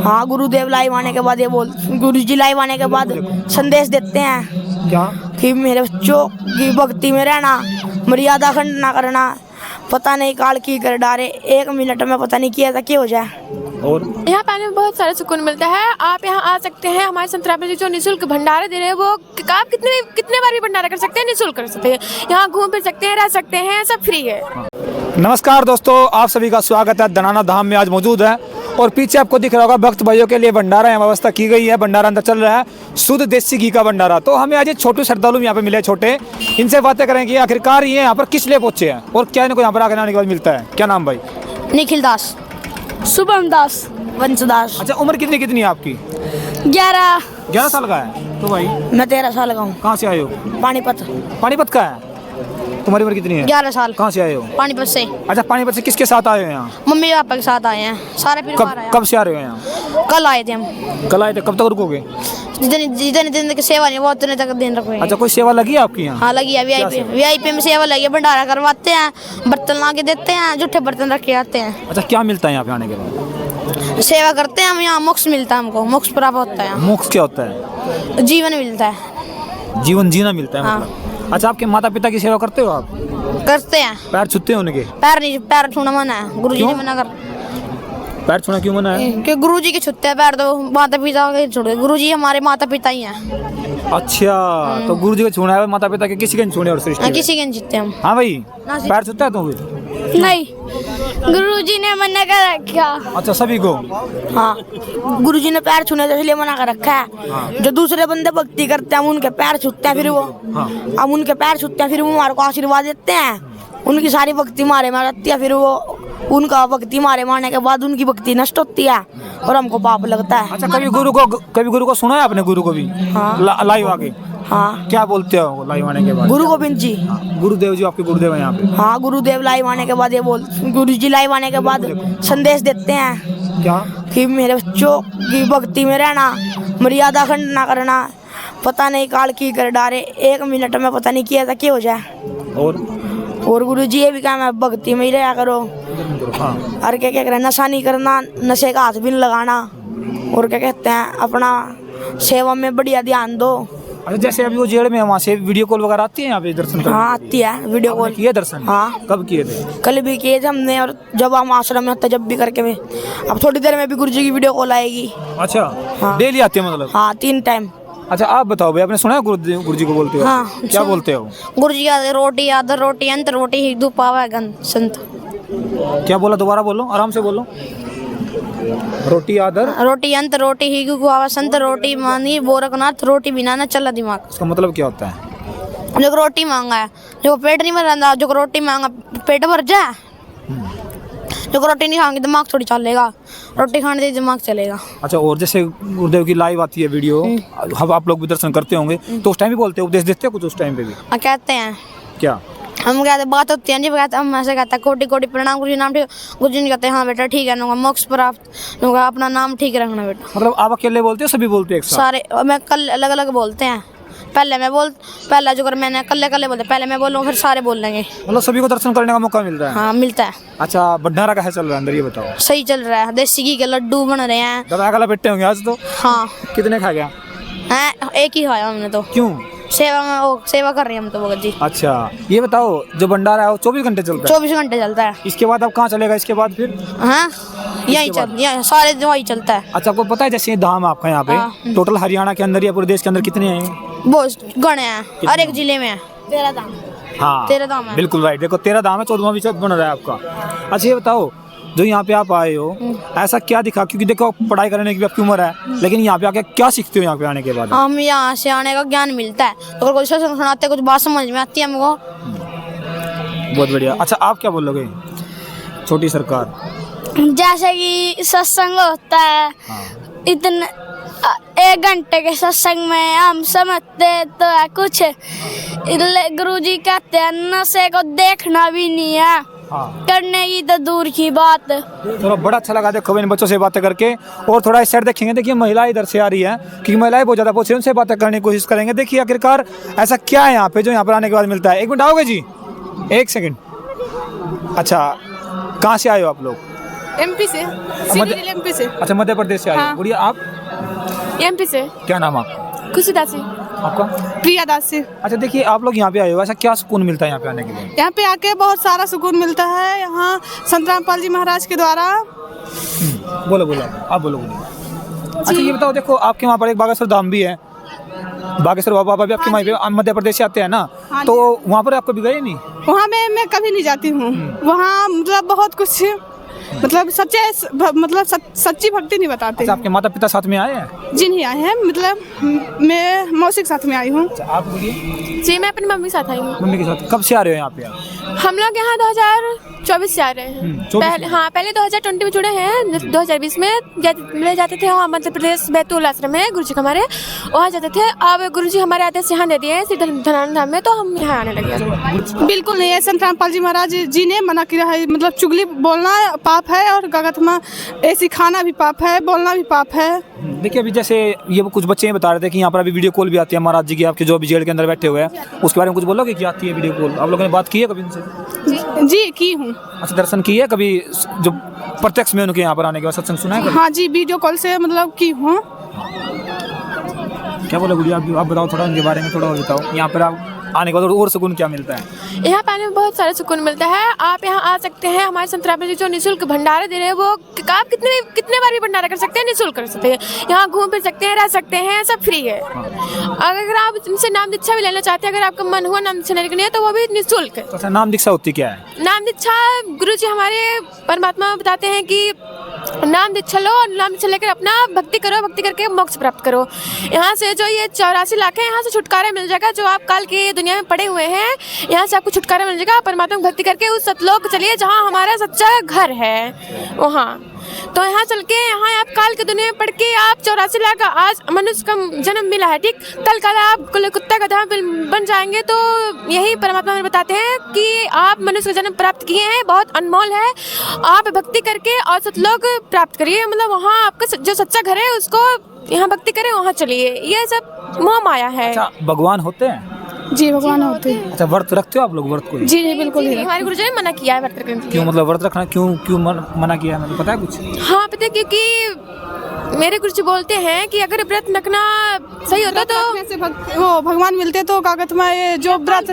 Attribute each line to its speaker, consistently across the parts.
Speaker 1: हाँ, गुरुदेव लाइव आने के बाद ये बोल गुरु जी लाइव आने के बाद संदेश देते हैं
Speaker 2: क्या?
Speaker 1: कि मेरे बच्चों की भक्ति में रहना, मर्यादा खंड ना करना, पता नहीं काल की कर डारे, 1 मिनट में पता नहीं किया था क्या हो जाए।
Speaker 2: और
Speaker 3: यहाँ पाने में बहुत सारा सुकून मिलता है। आप यहाँ आ सकते हैं। हमारे संत राम जी जो निःशुल्क भंडारे दे रहे हैं वो आप कितने बार भी भंडारा कर सकते हैं, निःशुल्क कर सकते हैं। यहाँ घूम फिर सकते हैं, रह सकते हैं, सब फ्री है।
Speaker 2: नमस्कार दोस्तों, आप सभी का स्वागत है। धनाना धाम में आज मौजूद है और पीछे आपको दिख रहा होगा भक्त भाइयों के लिए भंडारा यहाँ व्यवस्था की गई है। भंडारा अंदर चल रहा है, शुद्ध देसी घी का भंडारा। तो हमें आज छोटे श्रद्धालु यहाँ पे मिले, छोटे, इनसे बातें करेंगे कि आखिरकार ये यहाँ पर किस लिए पहुंचे हैं और क्या इनको यहाँ पर आने के बाद मिलता है। क्या नाम भाई?
Speaker 1: निखिल दास, शुभम दास, वंश दास।
Speaker 2: अच्छा, उम्र कितनी कितनी है आपकी?
Speaker 1: 11
Speaker 2: साल का है। तो भाई
Speaker 1: मैं 13 साल का हूँ।
Speaker 2: कहाँ से आए हो?
Speaker 1: पानीपत।
Speaker 2: पानीपत का है। तुम्हारी उम्र कितनी है?
Speaker 1: 11 साल।
Speaker 2: कहाँ से आए हो?
Speaker 1: पानीपत से।
Speaker 2: अच्छा, पानीपत से किसके साथ आए हो यहाँ?
Speaker 1: मम्मी पापा के साथ आए हैं, सारे परिवार आया।
Speaker 2: कब से आ रहे हो यहाँ?
Speaker 1: कल आए थे हम।
Speaker 2: कल आए थे। कब तक रुकोगे?
Speaker 1: जितने दिन की सेवा नहीं वो उतने तक दिन रखोगे।
Speaker 2: अच्छा, कोई सेवा लगी है आपकी यहाँ?
Speaker 1: हाँ लगी है, वीआईपी में सेवा लगी है। भंडारा करवाते हैं, बर्तन ला के देते हैं, जूठे बर्तन रख के आते हैं।
Speaker 2: अच्छा, क्या मिलता है यहाँ पे आने के बाद?
Speaker 1: सेवा करते हैं हम, यहाँ मोक्ष मिलता है, हमको मोक्ष प्राप्त होता है।
Speaker 2: मोक्ष क्या होता है?
Speaker 1: जीवन मिलता है,
Speaker 2: जीवन जीना मिलता है।
Speaker 1: हाँ।
Speaker 2: मतलब अच्छा, आपके माता पिता की सेवा करते हो आप?
Speaker 1: करते हैं।
Speaker 2: पैर छूते हैं उनके?
Speaker 1: पैर छूना मना है, गुरुजी ने मना कर।
Speaker 2: पैर छूना क्यों मना है?
Speaker 1: कि गुरुजी के छूते हैं पैर, तो माता पिता के छोड़। गुरुजी हमारे माता पिता ही हैं।
Speaker 2: अच्छा, तो गुरु जी को छूना है, माता पिता के किसी के नहीं छूने और सृष्टि में?
Speaker 1: किसी के नहीं छूते हम।
Speaker 2: हाँ भाई,
Speaker 1: ना
Speaker 2: पैर छूता है तुम?
Speaker 1: नहीं, गुरुजी ने मना कर रखा।
Speaker 2: अच्छा, सभी को?
Speaker 1: हाँ, गुरुजी ने पैर छूने से इसलिए मना कर रखा है।
Speaker 2: हाँ।
Speaker 1: जो दूसरे बंदे भक्ति करते हैं हम उनके पैर छूते हैं, फिर वो हम उनके पैर छूते हैं, फिर वो हमारे को आशीर्वाद देते हैं। उनकी सारी भक्ति मारे में जाती है, फिर वो उनका भक्ति मारे मारने के बाद उनकी भक्ति नष्ट होती है और हमको पाप लगता है।
Speaker 2: अच्छा, कभी गुरु को सुना है आपने? गुरु को भी?
Speaker 1: हाँ।
Speaker 2: लाइव आके?
Speaker 1: हाँ।
Speaker 2: क्या बोलते हो लाइव आने के बाद?
Speaker 1: गुरु गोविंद जी।
Speaker 2: गुरुदेव जी आपके गुरुदेव है यहाँ पे?
Speaker 1: हाँ, गुरुदेव लाइव आने के बाद ये बोल गुरु जी लाइव आने के बाद संदेश देते हैं
Speaker 2: क्या?
Speaker 1: कि मेरे बच्चों की भक्ति में रहना, मर्यादा खंड ना करना, पता नहीं काल की कर डारे, 1 मिनट में पता नहीं किया था क्या हो जाए। और गुरु जी ये भी कहा मैं भक्ति में ही रहा करो।
Speaker 2: हाँ।
Speaker 1: और क्या क्या करें, नशा नहीं करना, नशे का हाथ भी नहीं लगाना, और क्या कहते हैं अपना सेवा में बढ़िया ध्यान दो।
Speaker 2: अच्छा, जैसे अभी वो जेल में है, वहाँ से वीडियो कॉल वगैरह आती है यहाँ पे दर्शन करने?
Speaker 1: हाँ आती है वीडियो कॉल।
Speaker 2: किए दर्शन?
Speaker 1: हाँ।
Speaker 2: कब किए थे?
Speaker 1: कल भी किए थे हमने, और जब हम आश्रम में होते जब भी करके में। अब थोड़ी देर में भी गुरु जी की वीडियो कॉल आएगी।
Speaker 2: अच्छा।
Speaker 1: हाँ।
Speaker 2: डेली आती है मतलब?
Speaker 1: हाँ, 3 टाइम।
Speaker 2: अच्छा, आप बताओ भाई, आपने सुना है गुरु जी को बोलते हो?
Speaker 1: हाँ।
Speaker 2: क्या बोलते हो?
Speaker 1: गुरु जी का रोटी आदर रोटी अंत रोटी ही दु पावे गन संत।
Speaker 2: क्या बोला? दोबारा बोलो, आराम से बोलो। रोटी आदर
Speaker 1: रोटी अंत रोटी ही गुआवा संत रोटी मानी बोरकनाथ रोटी बिना न चला दिमाग।
Speaker 2: इसका मतलब क्या होता है?
Speaker 1: जो रोटी मांगा है, जो पेट नहीं भर रहा, जो रोटी मांगा पेट भर जाए। जो रोटी नहीं खाएंगे दिमाग थोड़ी चलेगा, रोटी खाने से दिमाग चलेगा।
Speaker 2: अच्छा, और जैसे गुरुदेव की लाइव आती है वीडियो, अब आप लोग भी दर्शन करते होंगे, तो उस टाइम भी बोलते हो, उपदेश देते हो कुछ उस टाइम पे भी?
Speaker 1: कहते हैं
Speaker 2: क्या?
Speaker 1: हम कहते बात होती है जी, कहते हम ऐसे कहते हैं कोटि कोटि प्रणाम गुरु जी नाम ठीक। गुरु जी कहते हैं हाँ बेटा ठीक है, नूंगा मोक्ष प्राप्त, नूंगा अपना नाम ठीक रखना बेटा।
Speaker 2: मतलब आप अकेले बोलते हो, सभी बोलते हो एक साथ?
Speaker 1: सारे मैं कल अलग अलग बोलते हैं। पहला जो कर मैंने कल्ले बोलते, पहले मैं बोलूँगा फिर सारे बोल लेंगे।
Speaker 2: मतलब सभी को दर्शन करने का मौका मिलता है?
Speaker 1: हाँ मिलता है।
Speaker 2: अच्छा, भंडारा कैसे चल रहा है अंदर, ये बताओ?
Speaker 1: सही चल रहा है, देसी घी के लड्डू बन रहे हैं।
Speaker 2: दबा गला बैठे होंगे आज तो?
Speaker 1: हाँ।
Speaker 2: कितने खा गया?
Speaker 1: हैं, एक ही खाया हमने तो।
Speaker 2: क्यों?
Speaker 1: सेवा में वो सेवा कर रहे हैं हम तो भगत जी।
Speaker 2: अच्छा, ये बताओ, जो भंडारा है वो 24 घंटे चलता है?
Speaker 1: 24 घंटे चलता है।
Speaker 2: इसके बाद अब कहाँ चलेगा इसके बाद फिर?
Speaker 1: हाँ, यही सारे वही चलता है।
Speaker 2: अच्छा, आपको पता है जैसे ये धाम आपका यहाँ पे टोटल हरियाणा के अंदर या पूरे देश के अंदर कितने हैं?
Speaker 1: वो गणे हैं, हर एक जिले में है। 13 धाम।
Speaker 2: हाँ,
Speaker 1: 13 धाम है।
Speaker 2: बिल्कुल राइट। देखो 13 धाम है, 14वां भी बन रहा है आपका। अच्छा, ये बताओ, जो यहाँ पे आप आए हो, ऐसा क्या दिखा? क्योंकि देखो पढ़ाई करने की आपकी उम्र है, लेकिन यहाँ पे आके क्या सीखते हो यहाँ पे आने के बाद?
Speaker 1: हम यहाँ से आने का ज्ञान मिलता है, तो अगर कोई सत्संग सुनाते कुछ बात समझ में आती है हमको।
Speaker 2: बहुत बढ़िया। अच्छा, आप क्या बोलोगे छोटी सरकार?
Speaker 4: जैसे कि सत्संग होता है, इतने 1 घंटे के सत्संग में हम समझते तो है कुछ, गुरुजी कहते हैं नशे को देखना भी नहीं है, करने की तो दूर की बात।
Speaker 2: थोड़ा बड़ा अच्छा लगा देखो इन बच्चों से बातें करके। और थोड़ा इस साइड देखेंगे, देखिए महिलाएं इधर से आ रही हैं, क्योंकि महिलाएं बहुत ज़्यादा पूछ रही हैं, उनसे बातें करने की कोशिश करेंगे। देखिए आखिरकार ऐसा क्या है यहाँ पे जो यहाँ पर आने के बाद मिलता है। 1 मिनट आओगे जी? 1 सेकंड। अच्छा, कहाँ से आए हो आप लोग?
Speaker 5: एमपी से, एमपी से।
Speaker 2: अच्छा, मध्य प्रदेश से आए हो।
Speaker 5: हाँ।
Speaker 2: गुड़िया आप?
Speaker 3: एमपी से।
Speaker 2: क्या नाम आपका?
Speaker 3: खुशी दासी।
Speaker 2: आपका?
Speaker 5: प्रिया दास से।
Speaker 2: अच्छा, देखिए आप लोग यहाँ पे आए हो, ऐसा क्या सुकून मिलता है यहाँ पे आने के लिए?
Speaker 5: यहाँ पे आके बहुत सारा सुकून मिलता है। यहाँ संत रामपाल जी महाराज के द्वारा।
Speaker 2: बोलो बोलो, आप बोलो बोलो। अच्छा, ये बताओ, देखो आपके वहाँ पर एक बागेश्वर धाम भी है, बागेश्वर बाबा भी आपके वहाँ पे मध्य प्रदेश से आते हैं ना,
Speaker 5: हाँ
Speaker 2: तो वहाँ पर आप कभी गए नहीं?
Speaker 5: वहाँ मैं कभी नहीं जाती हूँ। वहाँ मतलब बहुत कुछ, मतलब सच्ची भक्ति नहीं बताते।
Speaker 2: अच्छा, आपके माता पिता साथ में आए हैं?
Speaker 5: जी नहीं आए हैं, मतलब मैं मौसी के साथ में आई हूँ।
Speaker 2: अच्छा, आप बोलिए।
Speaker 3: जी, मैं अपनी मम्मी के साथ आई हूँ।
Speaker 2: मम्मी के साथ कब से आ रहे हो यहाँ पे आप?
Speaker 3: हम लोग यहाँ 2024 से आ रहे हैं।
Speaker 2: 24
Speaker 3: पहले 2020 में जुड़े हैं। 2020 में ले जाते थे वहाँ मध्य प्रदेश बैतूल आश्रम में, गुरुजी हमारे वहाँ जाते थे। अब गुरुजी हमारे आदेश यहाँ दे दिए हैं श्री धनानंद धाम में, तो हम यहाँ आने लगे।
Speaker 5: बिल्कुल नहीं है, संत रामपाल जी महाराज जी ने मना किया है। मतलब चुगली बोलना पाप है और गगतमा ऐसी खाना भी पाप है, बोलना भी पाप है।
Speaker 2: देखिए, अभी जैसे ये कुछ बच्चे बता रहे थे कि यहाँ पर अभी वीडियो कॉल भी आती है महाराज जी की, आपके जो अभी जेल के अंदर बैठे हुए हैं, उसके बारे में कुछ बोलोगे? क्या आती है वीडियो कॉल? आप लोगों ने बात की है कभी उनसे?
Speaker 5: जी की हूँ।
Speaker 2: अच्छा, दर्शन किए कभी जो प्रत्यक्ष में उनके यहाँ पर आने के बाद सत्संग सुना है कभी?
Speaker 5: हाँ जी, वीडियो कॉल से मतलब की हूँ।
Speaker 2: क्या बोले गुड़िया, आप बताओ थोड़ा उनके बारे में, थोड़ा और बताओ। यहाँ पर आप आने के बाद और सुकून क्या मिलता है?
Speaker 3: यहाँ पे आने में बहुत सारा सुकून मिलता है। आप यहाँ आ सकते हैं। हमारे संत रामपाल जी जो निःशुल्क भंडारे दे रहे हैं, वो आप कितने बार भी भंडारा कर सकते हैं, निःशुल्क कर सकते हैं। यहाँ घूम फिर सकते हैं, रह सकते हैं, सब फ्री है। अगर आप इनसे नाम दीक्षा भी लेना चाहते हैं, अगर आपका मन हुआ नाम दीक्षा लेने के लिए, तो वो भी निःशुल्क है।
Speaker 2: अच्छा, नाम दीक्षा होती क्या है?
Speaker 3: नाम दीक्षा गुरुजी हमारे परमात्मा बताते हैं कि नाम दीक्षा लो और नाम दीक्षा लेकर अपना भक्ति करो, भक्ति करके मोक्ष प्राप्त करो। यहाँ से जो ये 84 लाख है, यहाँ से छुटकारा मिल जाएगा। जो आप काल की दुनिया में पड़े हुए हैं, यहाँ से आपको छुटकारा मिल जाएगा। परमात्मा की भक्ति करके उस सतलोक चलिए जहाँ हमारा सच्चा घर है वहाँ। तो यहाँ चल के यहाँ आप काल की दुनिया में पढ़ के आप 84 लाख आज मनुष्य का जन्म मिला है, ठीक, कल आप कुत्ता गधा बन जाएंगे। तो यही परमात्मा हमें बताते हैं कि आप मनुष्य का जन्म प्राप्त किए हैं, बहुत अनमोल है। आप भक्ति करके और सतलोक प्राप्त करिए। मतलब वहाँ आपका जो सच्चा घर है उसको यहाँ भक्ति करें, वहाँ चलिए। ये सब मोह माया है।
Speaker 2: अच्छा, भगवान होते हैं?
Speaker 5: जी, भगवान होते हैं।
Speaker 2: अच्छा, व्रत रखते हो आप लोग? व्रत को?
Speaker 5: जी नहीं, बिल्कुल नहीं।
Speaker 3: हमारे गुरुजी ने मना किया है व्रत रखने के लिए।
Speaker 2: क्यों, मतलब व्रत रखना क्यों मना किया है, पता है कुछ?
Speaker 3: हाँ पता है, क्योंकि मेरे गुरुजी बोलते हैं कि अगर व्रत रखना सही होता तो
Speaker 5: वो भगवान मिलते, तो कागज में जो व्रत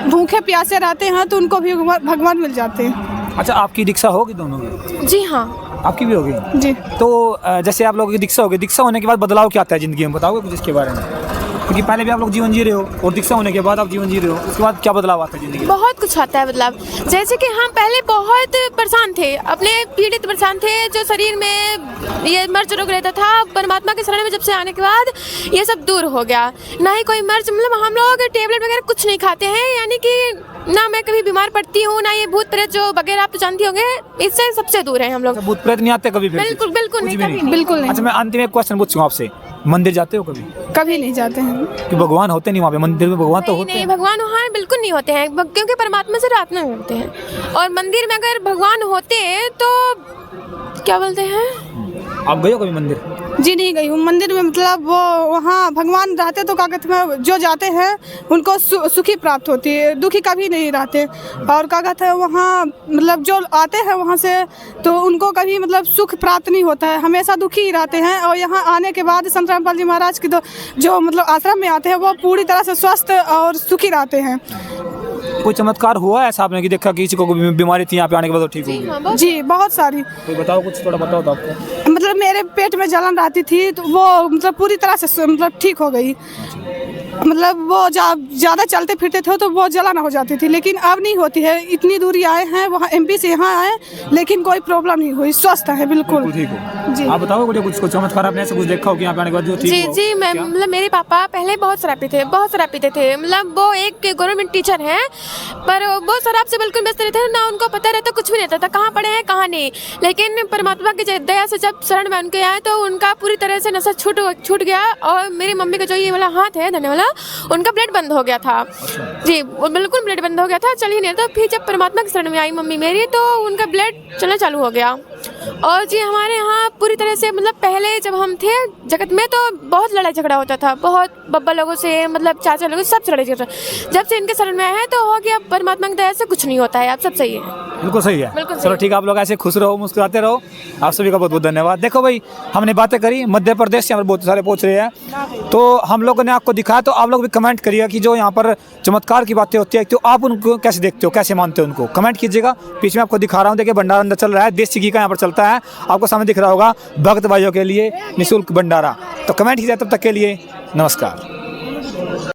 Speaker 5: भूखे प्यासे रहते हैं तो उनको भी भगवान मिल जाते हैं।
Speaker 2: अच्छा, आपकी दीक्षा होगी दोनों की?
Speaker 3: जी हाँ,
Speaker 2: आपकी भी होगी
Speaker 5: जी।
Speaker 2: तो जैसे आप लोगों की दीक्षा होगी, दीक्षा होने के बाद बदलाव क्या आता है जिंदगी में, बताओगे कुछ इसके बारे में? क्योंकि पहले भी आप लोग जीवन जी रहे हो और दीक्षा होने के बाद आप जीवन जी रहे हो, उसके बाद क्या बदलाव आता है जिंदगी में?
Speaker 3: बहुत कुछ आता है बदलाव। जैसे कि हम पहले बहुत परेशान थे, अपने पीड़ित परेशान थे, जो शरीर में ये मर्ज रोग रहता था। परमात्मा के शरण में जब से आने के बाद ये सब दूर हो गया। ना ही कोई मर्ज, मतलब हम लोग टेबलेट वगैरह कुछ नहीं खाते हैं, यानी कि ना मैं कभी बीमार पड़ती हूँ, ना ये भूत प्रेत जो वगैरह आप तो जानती होंगे, इससे सबसे दूर है हम लोग।
Speaker 2: भूत प्रेत नहीं आते कभी?
Speaker 3: बिल्कुल बिल्कुल नहीं, कभी नहीं।
Speaker 5: बिल्कुल नहीं।
Speaker 2: अच्छा, मैं अंतिम एक क्वेश्चन पूछूंगा आपसे, मंदिर जाते हो कभी?
Speaker 5: कभी नहीं जाते हैं।
Speaker 2: कि भगवान होते नहीं वहाँ पे? मंदिर में भगवान तो होते
Speaker 3: नहीं,
Speaker 2: हैं।
Speaker 3: भगवान वहाँ बिल्कुल नहीं होते हैं, क्योंकि परमात्मा से प्रार्थना करते हैं। और मंदिर में अगर भगवान होते तो क्या बोलते हैं?
Speaker 2: आप गए हो कभी मंदिर?
Speaker 5: जी नहीं गई हूँ मंदिर में। मतलब वो वहाँ भगवान रहते तो क्या कहते हैं, जो जाते हैं उनको सुखी प्राप्त होती है, दुखी कभी नहीं रहते। और क्या कहते हैं वहाँ, मतलब जो आते हैं वहाँ से तो उनको कभी मतलब सुख प्राप्त नहीं होता है, हमेशा दुखी ही रहते हैं। और यहाँ आने के बाद संत रामपाल जी महाराज की तो जो मतलब आश्रम में आते हैं वो पूरी तरह से स्वस्थ और सुखी रहते हैं।
Speaker 2: कोई चमत्कार हुआ है ऐसा आपने कि देखा कि किसी को बीमारी थी यहाँ पे आने के बाद तो ठीक हो गई?
Speaker 5: जी बहुत सारी।
Speaker 2: कोई बताओ, कुछ थोड़ा बताओ तो आपको।
Speaker 5: मतलब मेरे पेट में जलन रहती थी तो वो मतलब पूरी तरह से मतलब ठीक हो गई। मतलब वो ज़्यादा चलते फिरते थे तो बहुत जलन हो जाती थी, लेकिन अब नहीं होती है। इतनी दूरी आए हैं, वहाँ एमपी से यहाँ आए, लेकिन कोई प्रॉब्लम नहीं हुई, स्वस्थ है बिल्कुल।
Speaker 2: ठीक हो
Speaker 5: जी।
Speaker 2: आप बताओ कुछ चमत्कार आपने ऐसा कुछ देखा हो कि यहाँ पे आने के बाद जो ठीक
Speaker 3: जी
Speaker 2: हो?
Speaker 3: जी, मैं मतलब मेरे पापा पहले बहुत शराब पीते थे। मतलब वो एक गवर्नमेंट टीचर हैं, पर वो शराब से बिल्कुल व्यस्त रहते थे, ना उनको पता रहता, कुछ भी नहीं रहता था कहाँ पड़े हैं कहाँ नहीं। लेकिन परमात्मा की दया से जब शरण में उनके आए तो उनका पूरी तरह से नशा छूट गया। और मेरी मम्मी का जो ये वाला हाथ है धन्य वाला, उनका ब्लड बंद हो गया था। जी, वो बिल्कुल ब्लड बंद हो गया था, चल ही नहीं था। फिर जब परमात्मा की शरण में आई मम्मी मेरी, तो उनका ब्लड चलना चालू हो गया। और जी हमारे यहाँ पूरी तरह से, मतलब पहले जब हम थे जगत में तो बहुत लड़ाई झगड़ा होता था, बहुत बब्बा लोगों से, मतलब चाचा लोगों से, सब लड़ाई झगड़ा। जब से इनके शरण में आए हैं तो हो गया, परमात्मा की दया से कुछ नहीं होता है, अब सब सही है।
Speaker 2: बिल्कुल सही है।
Speaker 3: बिल्कुल
Speaker 2: चलो
Speaker 3: सही।
Speaker 2: ठीक है, आप लोग ऐसे खुश रहो, मुस्कुराते रहो। आप सभी का बहुत बहुत धन्यवाद। देखो भाई, हमने बातें करी मध्य प्रदेश से, यहाँ पर बहुत सारे पहुँच रहे हैं, तो हम लोगों ने आपको दिखाया, तो आप लोग भी कमेंट करिएगा कि जो यहाँ पर चमत्कार की बातें होती है तो आप उनको कैसे देखते हो, कैसे मानते हो उनको, कमेंट कीजिएगा। पीछे में आपको दिखा रहा हूँ, देखिए भंडारा अंदर चल रहा है, देसी घी का यहाँ पर चलता है, आपको सामने दिख रहा होगा, भक्त भाइयों के लिए निःशुल्क भंडारा। तो कमेंट कीजिए, तब तक के लिए नमस्कार।